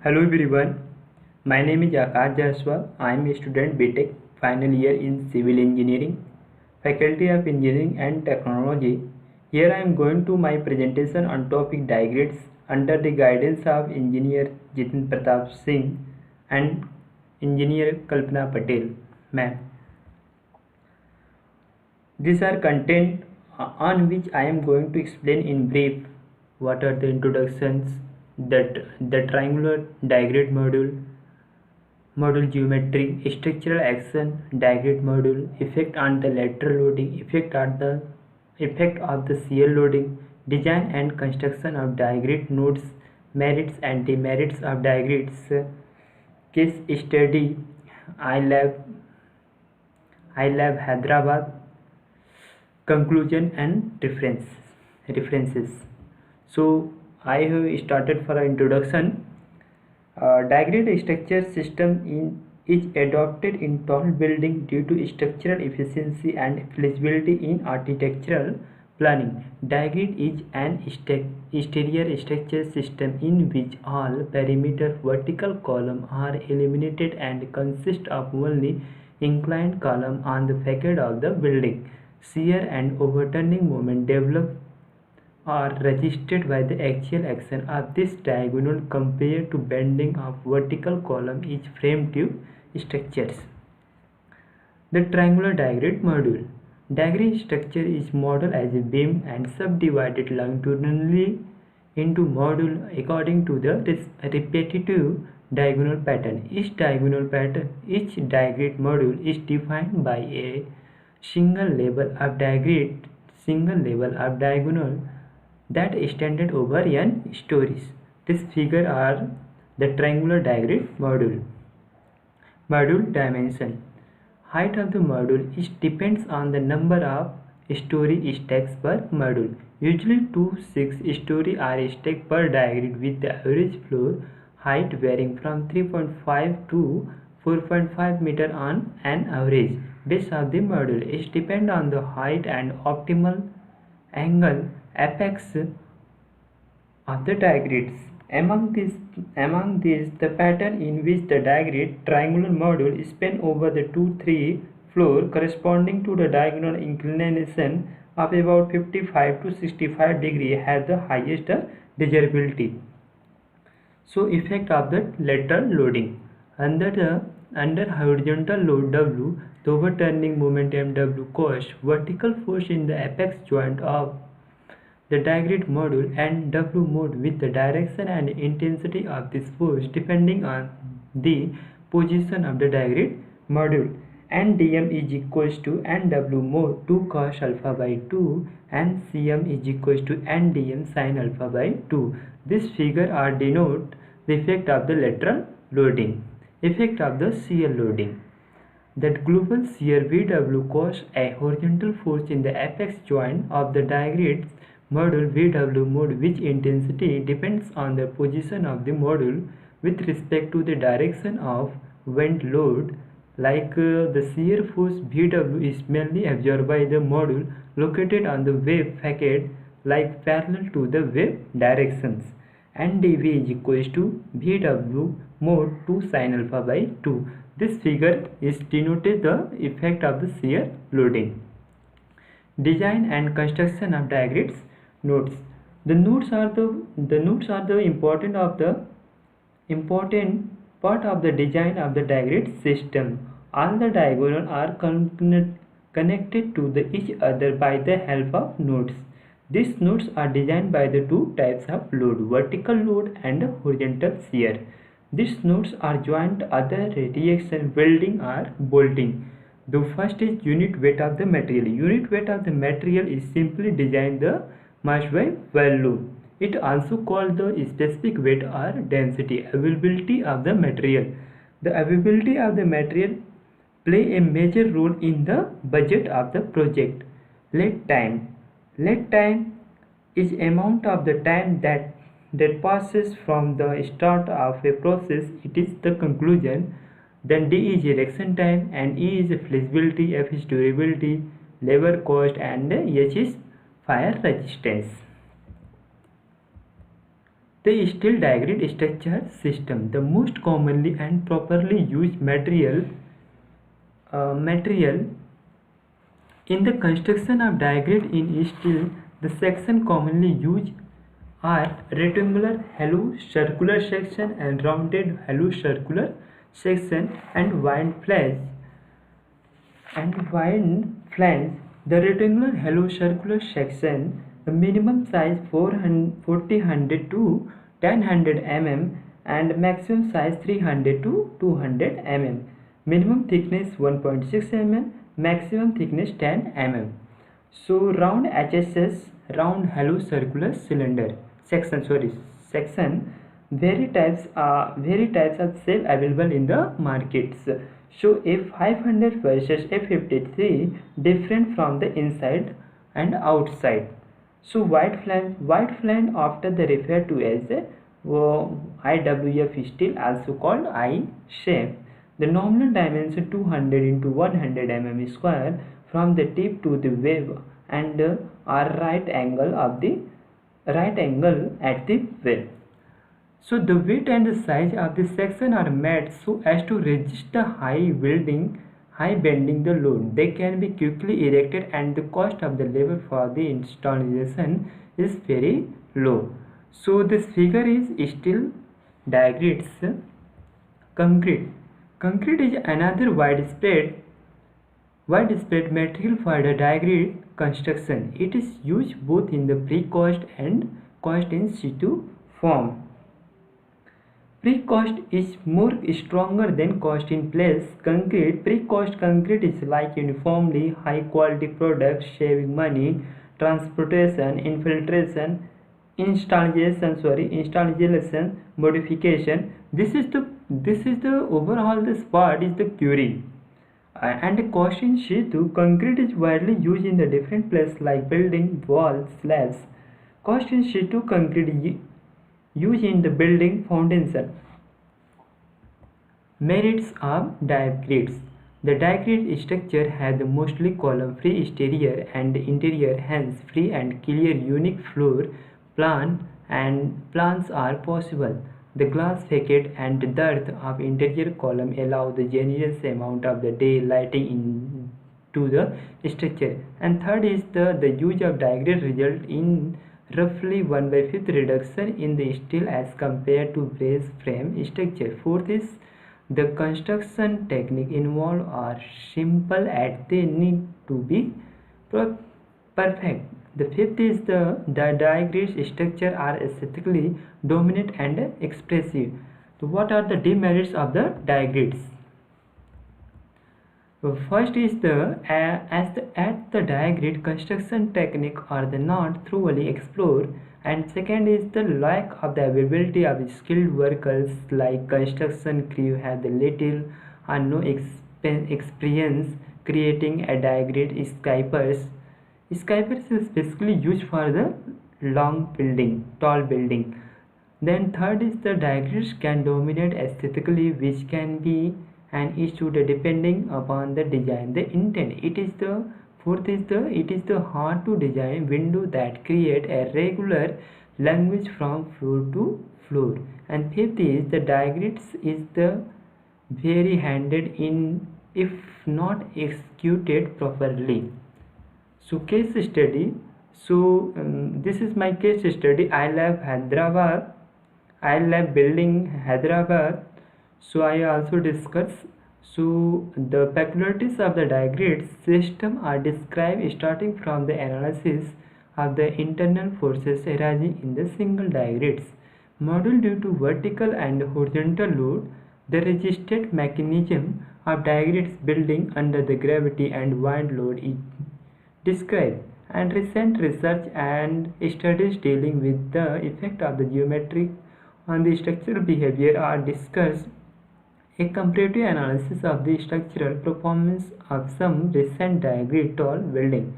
Hello everyone, my name is Akash Jaswal. I am a student BTech final year in Civil Engineering, Faculty of Engineering and Technology. Here I am going to my presentation on topic digrades under the guidance of Engineer Jitin Pratap Singh and Engineer Kalpana Patel. Ma'am, these are content on which I am going to explain in brief what are the introductions, that the triangular digrade module geometry, structural action, digrade module, effect on the lateral loading, effect of the shear loading, design and construction of digrade nodes, merits and demerits of digrades, case study, iLab, iLab Hyderabad, conclusion and references. So I have started for an introduction. Digrade structure is adopted in tall building due to structural efficiency and flexibility in architectural planning. Digrade is an exterior structure system in which all perimeter vertical columns are eliminated and consist of only inclined column on the facade of the building. Shear and overturning moment develop are registered by the axial action of this diagonal compared to bending of vertical column each frame tube structures. The triangular digrade module. Digrade structure is modeled as a beam and subdivided longitudinally into module according to the repetitive diagonal pattern. Each digrade module is defined by a single level of diagonal that extended over n stories. This figure are the triangular digrade module. Module dimension. Height of the module depends on the number of story stacks per module. Usually 2-6 story are stacked per digrade with the average floor height varying from 3.5 to 4.5 meter on an average. Base of the module is depend on the height and optimal angle apex of the digrades. Among these, the pattern in which the digrade triangular module is spanned over the 2-3 floor corresponding to the diagonal inclination of about 55 to 65 degree has the highest desirability. So, effect of the lateral loading. Under horizontal load W, the overturning moment MW causes vertical force in the apex joint of the digrade module and W mode with the direction and intensity of this force depending on the position of the digrade module. NdM is equals to NW mode 2 cos alpha by 2 and Cm is equals to NdM sin alpha by 2. This figure are denote the effect of the lateral loading. Effect of the shear loading. That global shear Vw causes a horizontal force in the apex joint of the digrade module Vw mode, which intensity depends on the position of the module with respect to the direction of wind load. Like the shear force Vw is mainly absorbed by the module located on the wave facade, like parallel to the wave directions. And dV is equals to Vw mode 2 sin alpha by 2. This figure is denoted the effect of the shear loading. Design and construction of digrades nodes. The nodes are the important part of the design of the digrade system. All the diagonals are connected to each other by the help of nodes. These nodes are designed by the two types of load, vertical load and horizontal shear. These nodes are joined other reaction welding or bolting. The first is unit weight of the material. Unit weight of the material is simply design the mass by value. It also called the specific weight or density. Availability of the material. The availability of the material play a major role in the budget of the project. Lead time. Lead time is amount of the time that passes from the start of a process it is the conclusion. Then D is erection time and E is flexibility, F is durability, labor cost and H is fire resistance. The steel diagrid structure system, the most commonly and properly used material in the construction of diagrid in steel. The section commonly used are rectangular hollow circular section and rounded hollow circular section and wide flange. The rectangular hollow circular section, the minimum size 400 to 1000 mm and maximum size 300 to 200 mm. Minimum thickness 1.6 mm, maximum thickness 10 mm. So round HSS, round hollow circular cylinder section. Very types of shape available in the markets. So F500 versus F53 different from the inside and outside. So wide flange after the referred to as the IWF steel, also called I shape. The nominal dimension 200 into 100 mm square from the tip to the web and are right angle at the web. So the width and the size of the section are made so as to resist the high bending the load. They can be quickly erected and the cost of the labor for the installation is very low. So this figure is steel diagrids. Concrete. Concrete is another widespread material for the diagrid construction. It is used both in the pre-cast and cast in situ form. Pre-cast is more stronger than cast in place concrete. Pre-cast concrete is like uniformly high quality product, saving money, transportation, installation, modification. This is the overall this part is the theory. And the cast in situ concrete is widely used in the different places like building, walls, slabs. Cast in situ concrete used in the building foundation. Merits of diagrids. The diagrid structure has mostly column-free exterior and interior, hence free and clear unique floor plans are possible. The glass facade and girth of interior column allow the generous amount of the day lighting into the structure. And third is the use of diagrid result in roughly 1/5 reduction in the steel as compared to brace frame structure. Fourth is the construction technique involved are simple and they need to be perfect. The fifth is the diagrid structure are aesthetically dominant and expressive. So what are the demerits of the diagrids? First is at the diagrid construction technique are not thoroughly explored, and second is the lack of the availability of skilled workers, like construction crew have the little or no experience creating a diagrid skyscrapers. Skyscrapers is basically used for the tall building. Then third is the diagrids can dominate aesthetically, which can be an issue depending upon the design, the intent. It is the hard to design window that create a regular language from floor to floor. And fifth is the diagrids is the very handed in if not executed properly. So case study. So this is my case study. I lab building Hyderabad. So I also discuss. So the peculiarities of the diagrid system are described starting from the analysis of the internal forces arising in the single diagrids module due to vertical and horizontal load. The resistant mechanism of diagrids building under the gravity and wind load is described, and recent research and studies dealing with the effect of the geometry on the structural behavior are discussed. A comparative analysis of the structural performance of some recent diagrid tall building.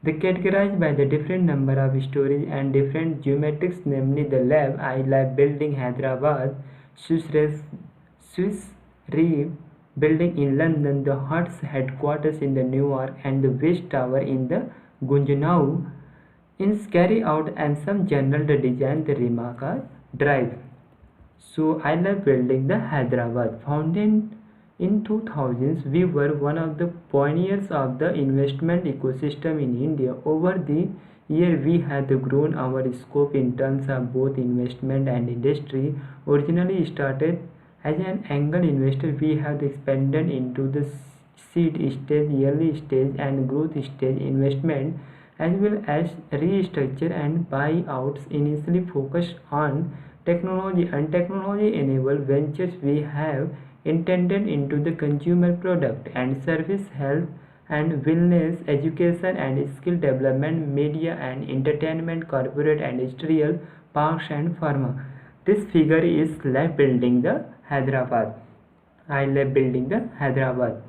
They categorized by the different number of stories and different geometrics, namely the I-Lab building Hyderabad, Swiss Re building in London, the Hertz headquarters in the New York, and the West Tower in the Gunjanu. In carry out and some general the design the remark are drive. So I love building the Hyderabad. Founded in 2000s, we were one of the pioneers of the investment ecosystem in India. Over the year, we had grown our scope in terms of both investment and industry. Originally started as an angel investor, we have expanded into the seed stage, early stage, and growth stage investment, as well as restructure and buyouts. Initially focused on technology and technology enabled ventures, we have intended into the consumer product and service, health and wellness, education and skill development, media and entertainment, corporate and industrial, parks and pharma. This figure is like building the Hyderabad. I love building the Hyderabad.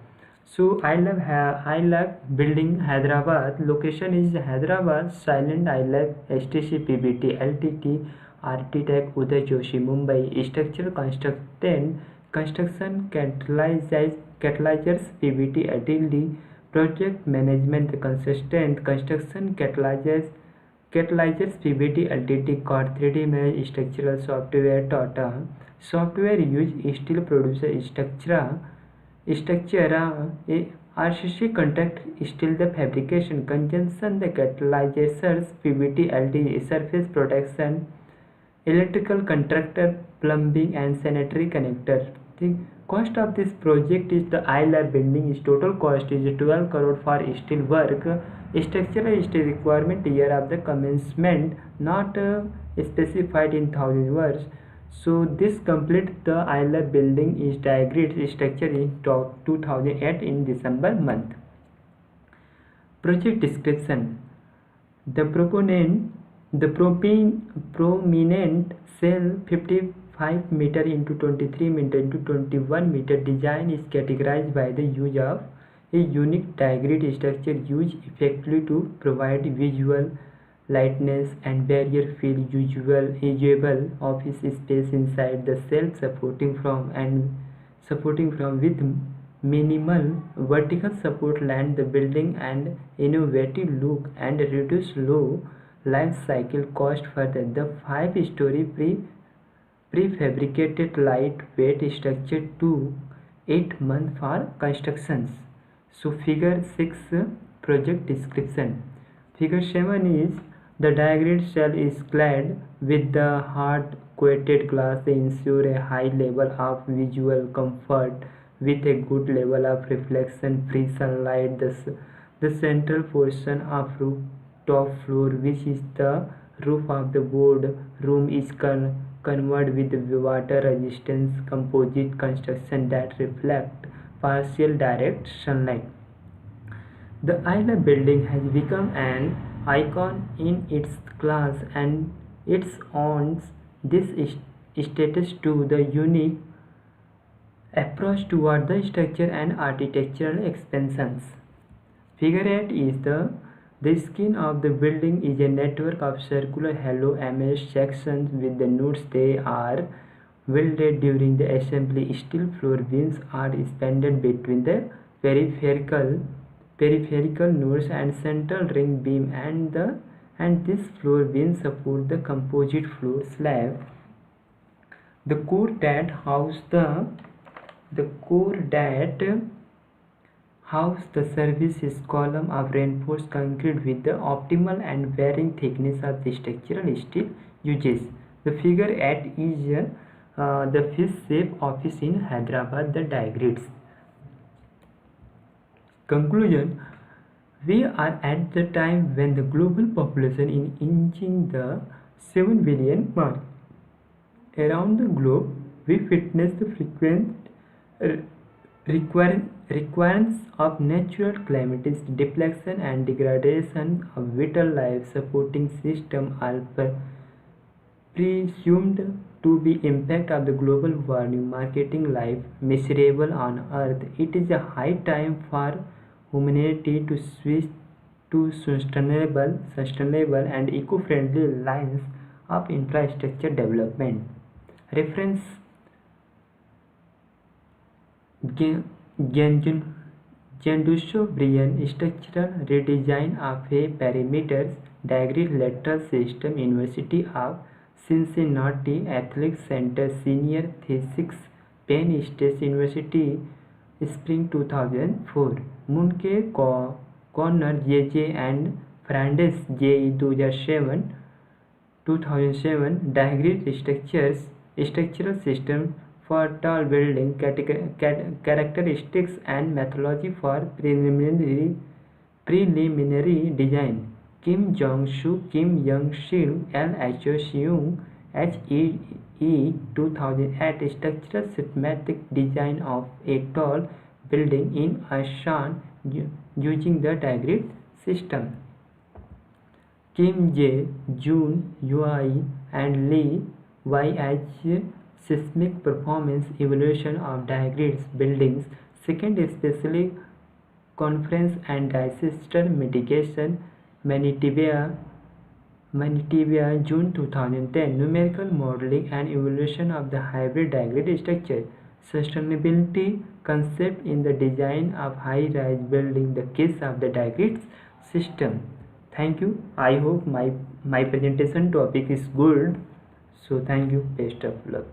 So I love building Hyderabad. Location is Hyderabad. Silent I love STC PBT LTT Architect Uday Joshi Mumbai. Structural construction catalyzers PBT LTD. Project management consistent construction catalyzers PBT LTD. Core 3D managed structural software Tata. Software use steel producer structure RCC contract steel the fabrication conjunction the catalyzers PBT LD surface protection electrical contractor plumbing and sanitary connector. The cost of this project is the I-Lab building is total cost is 12 crore for steel work. Structural steel requirement year of the commencement not specified in thousand words. So this complete the I-Lab building is diagrammed structure in 2008 in December month. Project description. The prominent cell 55 meter into 23 meter into 21 meter design is categorized by the use of a unique diagrammed structure used effectively to provide visual lightness and barrier feel usable office space inside the cell supporting from with minimal vertical support land the building and innovative look and reduce low life cycle cost. Further, the 5-story prefabricated lightweight structure took 8 months for constructions. So figure 6 project description. Figure 7 is the diagrammed shell is clad with the hard coated glass. They ensure a high level of visual comfort with a good level of reflection free sunlight. The central portion of top floor, which is the roof of the board room, is covered with water resistant composite construction that reflect partial direct sunlight. The I-Lab building has become an icon in its class and it owns this status to the unique approach toward the structure and architectural expansions. Figure 8 is the skin of the building is a network of circular hollow image sections with the nodes. They are welded during the assembly. Steel floor beams are suspended between the peripheral nodes and central ring beam, and this floor beam support the composite floor slab. The core that house the services column of reinforced concrete with the optimal and varying thickness of the structural steel uses. The figure 8 is the fish shape office in Hyderabad. The diagrams. Conclusion. We are at the time when the global population is inching the 7 billion mark. Around the globe, we witness the frequent recurrence of natural calamities, depletion and degradation of vital life supporting system are presumed to be impact of the global warming, making life miserable on Earth. It is a high time for humanity to switch to sustainable and eco-friendly lines of infrastructure development. Reference Gendusho Brian structural redesign of a perimeters diagram lateral system University of Cincinnati Athletics Center Senior Thesis, Penn State University, Spring 2004. Munke Connor JJ and Frandes JE 2007 Diagram structural system for tall building characteristics and methodology for preliminary design. Kim Jong-soo, Kim Young-sil, L. Ho Seung, HEE 2008 structural schematic design of a tall building in Asan using the diagram system. Kim Jae, Jun, Yui, and Lee Y.H. Seismic performance evaluation of diagrams buildings. Second, especially conference and disaster mitigation, Manitoba, June 2010. Numerical modeling and evaluation of the hybrid diagram structure. Sustainability concept in the design of high-rise building, the case of the diagram system. Thank you. I hope my presentation topic is good. So thank you. Best of luck.